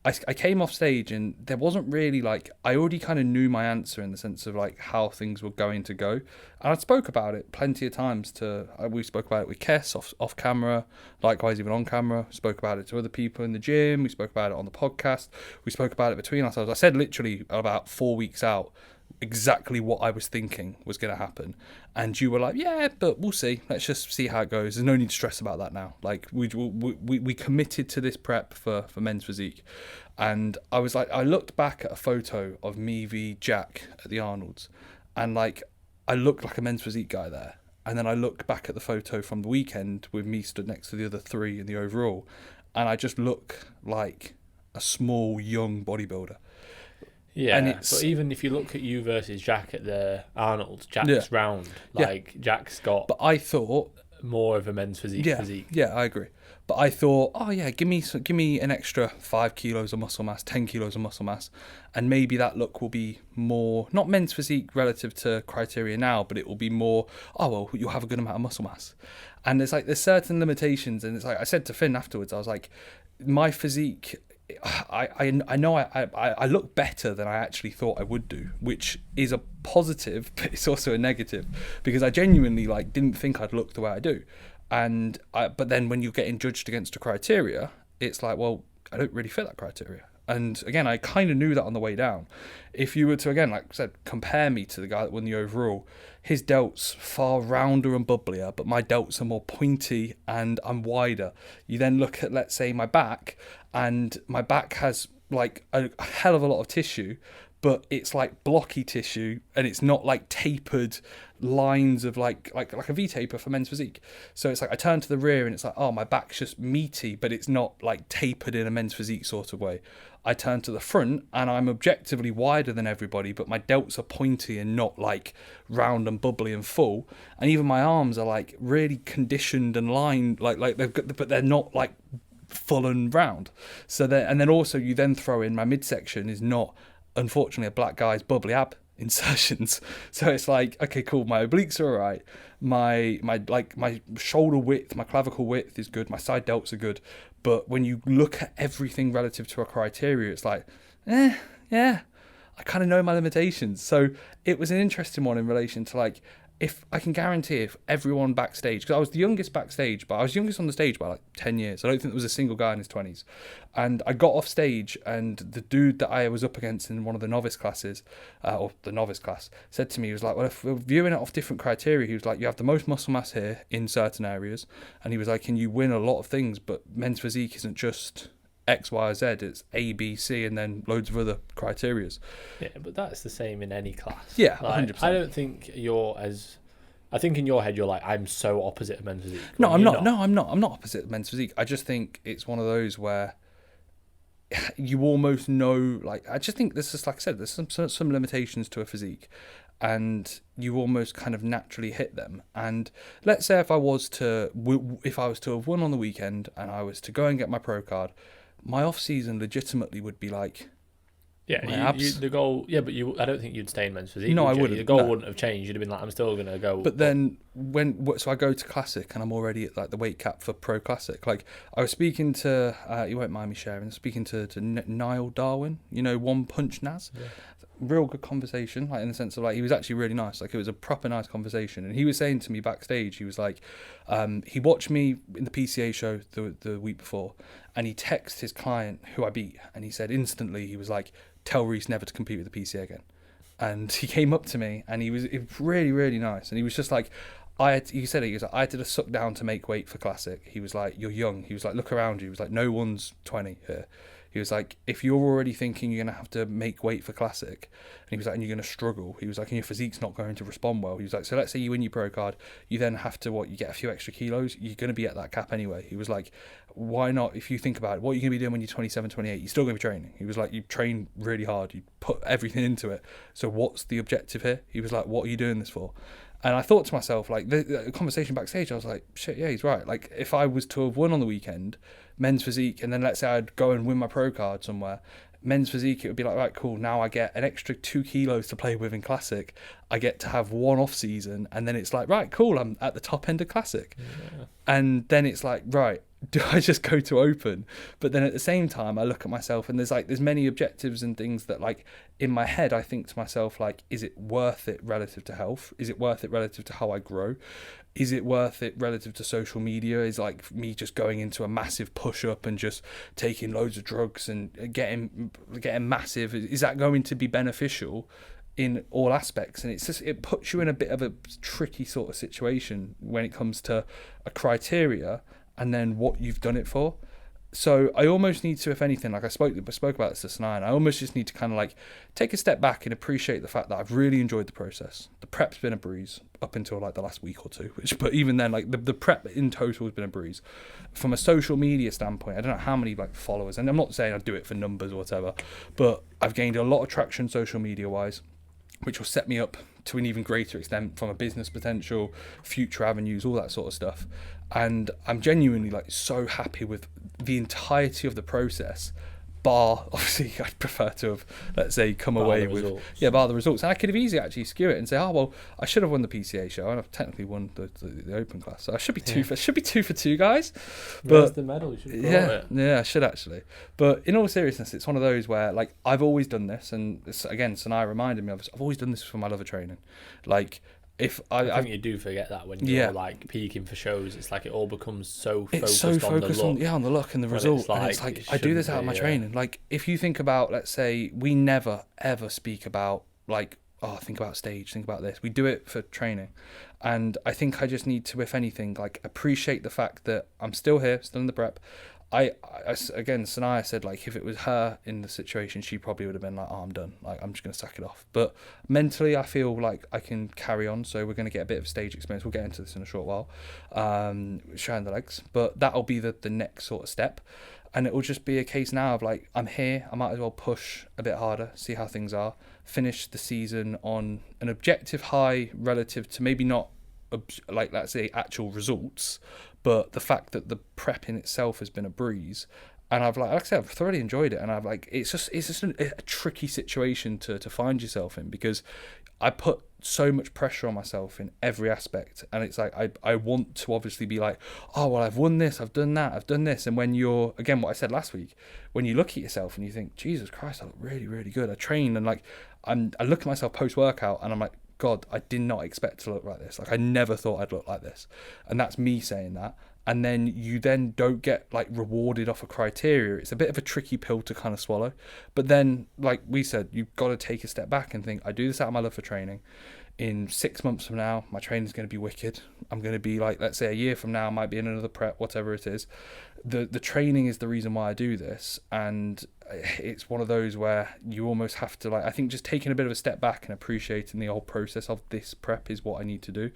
I came off stage and there wasn't really like, I already kind of knew my answer in the sense of like how things were going to go. And I spoke about it plenty of times we spoke about it with Kess off camera, likewise even on camera, spoke about it to other people in the gym, we spoke about it on the podcast, we spoke about it between ourselves. I said literally about 4 weeks out exactly what I was thinking was going to happen, and you were like, yeah, but we'll see, let's just see how it goes, there's no need to stress about that now. Like we committed to this prep for men's physique. And I was like, I looked back at a photo of me v Jack at the Arnold's, and like I looked like a men's physique guy there. And then I looked back at the photo from the weekend with me stood next to the other 3 in the overall, and I just look like a small young bodybuilder. Yeah, and but even if you look at you versus Jack at the Arnold, Jack's round. Like, Jack's got but I thought more of a men's physique. Yeah, I agree. But I thought, oh yeah, give me an extra 5 kilos of muscle mass, 10 kilos of muscle mass, and maybe that look will be more, not men's physique relative to criteria now, but it will be more, oh well, you'll have a good amount of muscle mass. And there's certain limitations, and it's like I said to Finn afterwards, I was like, my physique, I know I look better than I actually thought I would do, which is a positive, but it's also a negative, because I genuinely like didn't think I'd look the way I do. But then when you're getting judged against a criteria, it's like, well, I don't really fit that criteria. And again, I kind of knew that on the way down. If you were to, again, like I said, compare me to the guy that won the overall, his delts far rounder and bubblier, but my delts are more pointy and I'm wider. You then look at, let's say, my back, and my back has like a hell of a lot of tissue, but it's like blocky tissue, and it's not like tapered lines of like a V-taper for men's physique. So it's like I turn to the rear and it's like, oh, my back's just meaty, but it's not like tapered in a men's physique sort of way. I turn to the front and I'm objectively wider than everybody, but my delts are pointy and not like round and bubbly and full. And even my arms are like really conditioned and lined, like they've got, but they're not like full and round. So and then also you then throw in my midsection is not, unfortunately, a black guy's bubbly ab insertions. So it's like, okay, cool, my obliques are all right, my shoulder width, my clavicle width is good, my side delts are good, but when you look at everything relative to a criteria, it's like, yeah, I kind of know my limitations. So it was an interesting one in relation to like, if I can guarantee if everyone backstage, because I was the youngest backstage, but I was youngest on the stage by like 10 years. I don't think there was a single guy in his 20s. And I got off stage, and the dude that I was up against in one of the novice classes, or the novice class, said to me, he was like, well, if we're viewing it off different criteria, he was like, you have the most muscle mass here in certain areas. And he was like, and you win a lot of things, but men's physique isn't just X, Y, Z, it's A, B, C, and then loads of other criterias. Yeah, but that's the same in any class. Yeah, like, 100%. I don't think I think in your head you're like, I'm so opposite of men's physique. No, I'm not. No, I'm not. I'm not opposite of men's physique. I just think it's one of those where you almost know, like, I just think this is, like I said, there's some limitations to a physique, and you almost kind of naturally hit them. And let's say if I was to have won on the weekend and I was to go and get my pro card, my off season legitimately would be like, yeah, the goal. Yeah, but I don't think you'd stay in men's physique. No, I wouldn't. The goal wouldn't have changed. You'd have been like, I'm still going to go. But then so I go to Classic and I'm already at like the weight cap for Pro Classic. Like I was speaking to, you won't mind me sharing, speaking to Niall Darwin, One Punch Naz. Yeah. Real good conversation, like in the sense of like he was actually really nice. Like it was a proper nice conversation, and he was saying to me backstage, he was like, he watched me in the PCA show the week before, and he texted his client who I beat, and he said instantly, he was like, tell Reece never to compete with the PCA again. And he came up to me, and it was really, really nice, and he was just like, I did a suck down to make weight for Classic. He was like, you're young. He was like, look around you. He was like, no one's 20 here. He was like, if you're already thinking you're going to have to make weight for Classic, and he was like, and you're going to struggle, he was like, and your physique's not going to respond well. He was like, so let's say you win your pro card, you then have to, you get a few extra kilos, you're going to be at that cap anyway. He was like, why not, if you think about it, what are you going to be doing when you're 27, 28? You're still going to be training. He was like, you train really hard, you put everything into it. So what's the objective here? He was like, what are you doing this for? And I thought to myself, like, the conversation backstage, I was like, shit, yeah, he's right. Like, if I was to have won on the weekend, men's physique, and then let's say I'd go and win my pro card somewhere, men's physique, it would be like, right, cool, now I get an extra 2 kilos to play with in Classic. I get to have one off season, and then it's like, right, cool, I'm at the top end of Classic. Yeah. And then it's like, right, do I just go to open? But then at the same time, I look at myself and there's many objectives and things that like in my head, I think to myself, like, is it worth it relative to health? Is it worth it relative to how I grow? Is it worth it relative to social media? Is like me just going into a massive push up and just taking loads of drugs and getting massive? Is that going to be beneficial in all aspects? And it puts you in a bit of a tricky sort of situation when it comes to a criteria and then what you've done it for. So I almost need to, if anything, like I spoke about this to Sanai, and I almost just need to kind of like take a step back and appreciate the fact that I've really enjoyed the process. The prep's been a breeze up until like the last week or two, but even then, like the prep in total has been a breeze. From a social media standpoint, I don't know how many like followers, and I'm not saying I do it for numbers or whatever, but I've gained a lot of traction social media wise, which will set me up to an even greater extent from a business potential, future avenues, all that sort of stuff. And I'm genuinely like so happy with the entirety of the process, bar obviously I'd prefer to have, let's say, come away with bar the results. And I could have easily actually skew it and say, oh well, I should have won the PCA show and I've technically won the open class, so I should be two for two, guys. Where's the medal? You should have I should actually. But in all seriousness, it's one of those where like I've always done this, and this, again, Sanai reminded me of this, I've always done this for my love of training. Like if I think you do forget that when you're like peaking for shows, it's like it all becomes so focused on the look and the result. And it's like I do this out of my training. Like if you think about, let's say, we never ever speak about like, oh, think about stage, think about this. We do it for training. And I think I just need to, if anything, like appreciate the fact that I'm still here, still in the prep. I again, Sanaya said, like, if it was her in the situation, she probably would have been like, oh, I'm done. Like, I'm just going to sack it off. But mentally, I feel like I can carry on. So we're going to get a bit of stage experience. We'll get into this in a short while, showing the legs. But that'll be the next sort of step. And it will just be a case now of, like, I'm here. I might as well push a bit harder, see how things are. Finish the season on an objective high relative to maybe not, like, let's say, actual results, but the fact that the prep in itself has been a breeze. And like I said, I've thoroughly enjoyed it. And I've like, it's just a tricky situation to find yourself in, because I put so much pressure on myself in every aspect. And it's like, I want to obviously be like, oh, well, I've won this, I've done that, I've done this. And when you're, again, what I said last week, when you look at yourself and you think, Jesus Christ, I look really, really good. I trained, and like, I look at myself post-workout and I'm like, God, I did not expect to look like this. Like, I never thought I'd look like this. And that's me saying that. And then you then don't get like rewarded off a criteria. It's a bit of a tricky pill to kind of swallow. But then, like we said, you've got to take a step back and think, I do this out of my love for training. In 6 months from now, my training's going to be wicked. I'm going to be like, let's say a year from now, I might be in another prep, whatever it is. The training is the reason why I do this. And it's one of those where you almost have to, like, I think just taking a bit of a step back and appreciating the whole process of this prep is what I need to do.